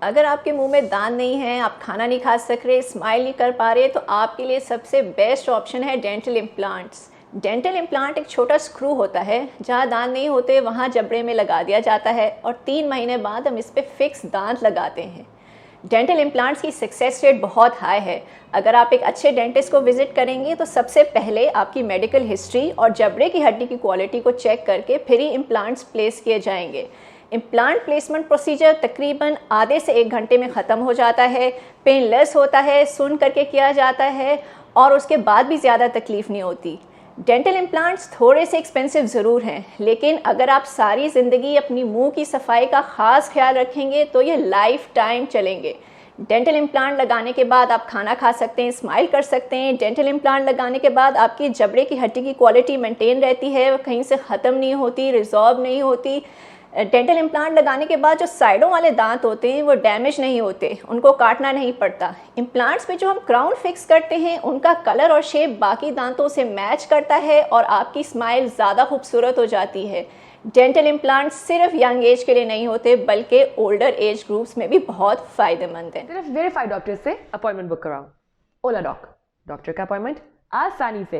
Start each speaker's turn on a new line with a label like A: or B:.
A: अगर आपके मुंह में दांत नहीं है, आप खाना नहीं खा सक रहे, स्माइल नहीं कर पा रहे, तो आपके लिए सबसे बेस्ट ऑप्शन है डेंटल इम्प्लांट्स। डेंटल इम्प्लांट एक छोटा स्क्रू होता है, जहाँ दांत नहीं होते वहाँ जबड़े में लगा दिया जाता है और 3 महीने बाद हम इस पर फिक्स दांत लगाते हैं। डेंटल इम्प्लांट्स की सक्सेस रेट बहुत हाई है। अगर आप एक अच्छे डेंटिस्ट को विजिट करेंगे तो सबसे पहले आपकी मेडिकल हिस्ट्री और जबड़े की हड्डी की क्वालिटी को चेक करके फिर ही इम्प्लांट्स प्लेस किए जाएंगे। इम्प्लांट प्लेसमेंट प्रोसीजर तकरीबन आधे से 1 घंटे में ख़त्म हो जाता है, पेनलेस होता है, सुन करके किया जाता है और उसके बाद भी ज़्यादा तकलीफ़ नहीं होती। डेंटल इम्प्लांट्स थोड़े से एक्सपेंसिव ज़रूर हैं, लेकिन अगर आप सारी ज़िंदगी अपनी मुंह की सफाई का ख़ास ख्याल रखेंगे तो ये लाइफ टाइम चलेंगे। डेंटल इम्प्लांट लगाने के बाद आप खाना खा सकते हैं, स्माइल कर सकते हैं। डेंटल इम्प्लांट लगाने के बाद आपकी जबड़े की हड्डी की क्वालिटी मेंटेन रहती है, वो कहीं से ख़त्म नहीं होती, रिजॉल्व नहीं होती। डेंटल इम्प्लांट लगाने के बाद जो साइडों वाले दांत होते हैं वो डैमेज नहीं होते, उनको काटना नहीं पड़ता। इम्प्लांट्स पे जो हम क्राउन फिक्स करते हैं उनका कलर और शेप बाकी दांतों से मैच करता है और आपकी स्माइल ज़्यादा खूबसूरत हो जाती है। डेंटल इम्प्लांट सिर्फ यंग एज के लिए नहीं होते, बल्कि ओल्डर एज ग्रुप्स में भी बहुत फ़ायदेमंद हैं।
B: सिर्फ वेरीफाइड डॉक्टर से अपॉइंटमेंट बुक कराओ। ओला डॉक, डॉक्टर का अपॉइंटमेंट आसानी से।